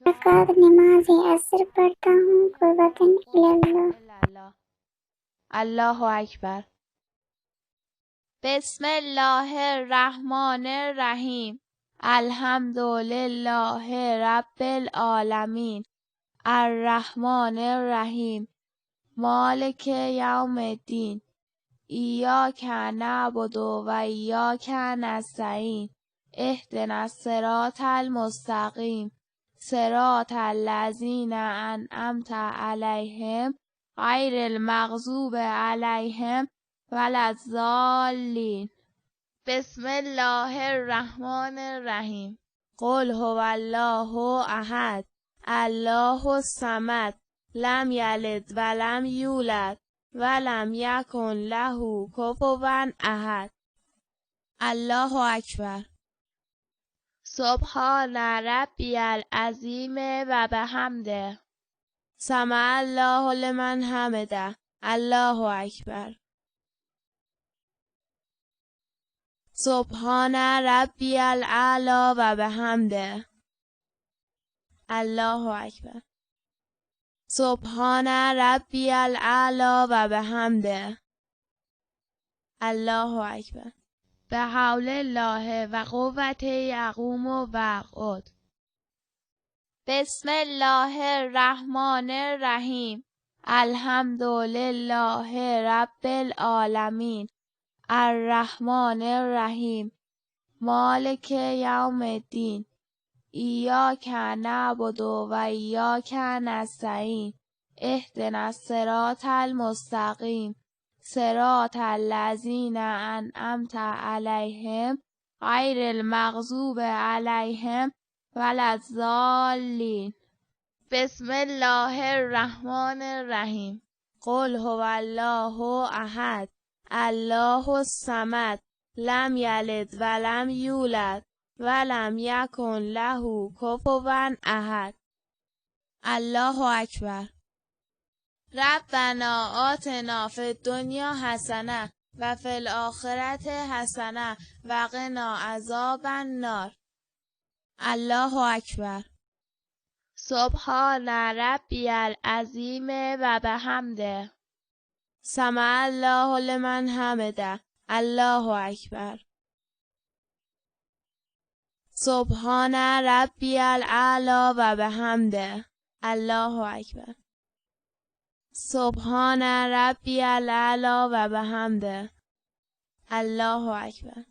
रकात नमाज असर पढ़ता हूँ कुर्बतन इल्लल्लाह। الله. الله اکبر. بسم الله الرحمن الرحیم. الحمد لله رب العالمین. الرحمن الرحیم. مالک یوم الدین. ایاک نعبد و ایاک نستعین. اهدنا الصراط المستقیم. صراط الذین انعمت علیهم غیر المغضوب علیهم ولا الضالین. بسم الله الرحمن الرحیم. قل هو الله احد الله الصمد لم یلد ولم یولد ولم یکن له کفوا احد. الله اکبر. سبحان ربی العظیم و بحمده. سمع الله لمن حمده. الله اکبر. سبحان ربی الاعلی و بحمده. الله اکبر. سبحان ربی الاعلی و بحمده. الله اکبر. به حول الله و قوت یقوم و اقعد. بسم الله الرحمن الرحیم. الحمد لله رب العالمین. الرحمن الرحیم. مالک یوم الدین. ایاک نعبد و ایاک نستعین. اهدنا الصراط المستقیم. صراط الذین انعمت علیهم غیر المغضوب علیهم ولا الضالین. بسم الله الرحمن الرحیم. قل هو الله احد الله الصمد لم یلد ولم یولد ولم یکن له کفوا احد. الله اکبر. ربنا آتنا فی الدنیا حسنه و فی الاخرة حسنه و قنا عذاب النار. الله اکبر. سبحان ربی العظیم و بحمده. سمع الله لمن حمده. الله اکبر. سبحان ربی الاعلی و بحمده. الله اکبر. سبحان ربی الاعلی و بحمده. الله اکبر.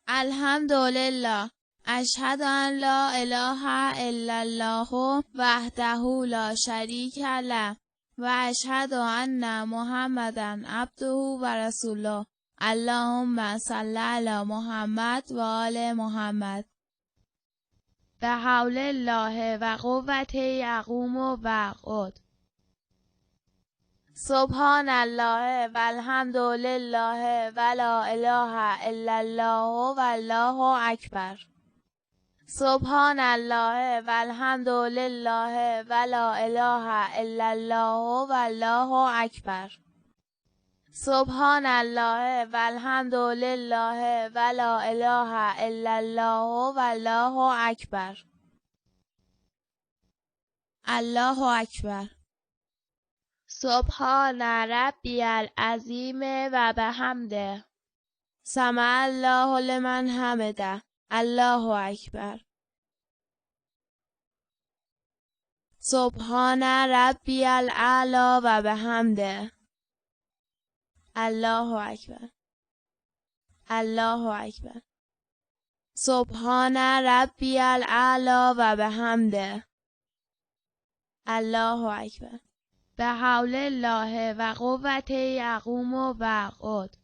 الحمدلله. اشهد ان لا اله الا الله وحده لا شریک له و اشهد ان محمدا عبده و رسوله. اللهم صل علی محمد و آل محمد. به حول الله و قوت یقوم و اقعد. سبحان الله و الحمد لله و لا اله الا الله و الله اکبر. سبحان الله و الحمد لله و لا اله الا الله و الله اکبر. سبحان الله و الحمد لله و لا اله الا الله و الله اکبر. الله اکبر. سبحان ربی العظیم و بحمده. سمع الله لمن حمده. الله اکبر. سبحان ربی الاعلی و بحمده. الله اکبر. الله اکبر. سبحان ربی الاعلی و بحمده. الله اکبر. به حول الله و قوت یقوم و اقعد.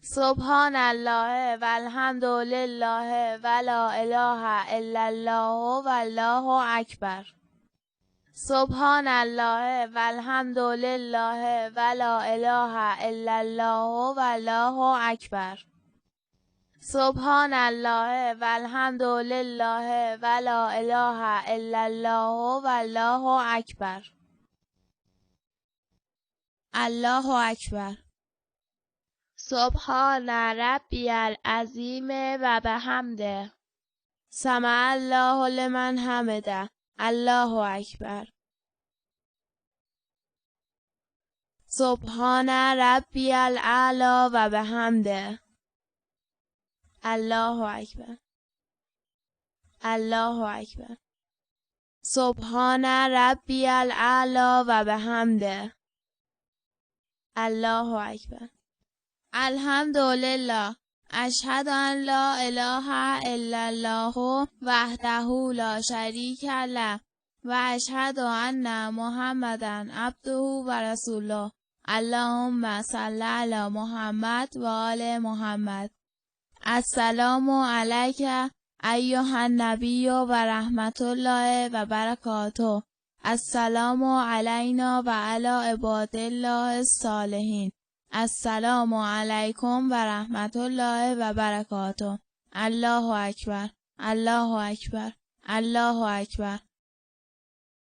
سبحان الله و الحمد لله و لا اله الا الله و الله اکبر. سبحان الله و الحمد لله و لا اله الا الله و الله اکبر. سبحان الله و الحمد لله و لا اله الا الله و الله اکبر. الله اکبر. سبحان ربی العظیم و بحمده. سمع الله لمن حمده. الله اکبر. سبحان ربی الاعلی و بحمده. الله اکبر. الله اکبر. سبحان ربی الاعلی و بحمده. الله اکبر. الحمدلله. اشهد ان لا اله الا الله وحده لا شریک له و اشهد ان محمدا عبده و رسوله. اللهم صل علی محمد و آل محمد. السلام علیک ایها النبی و رحمت الله و برکاته. السلام علینا و علی عباد الله الصالحین. السلام علیکم و رحمت الله و برکاته. الله اکبر. الله اکبر. الله اکبر.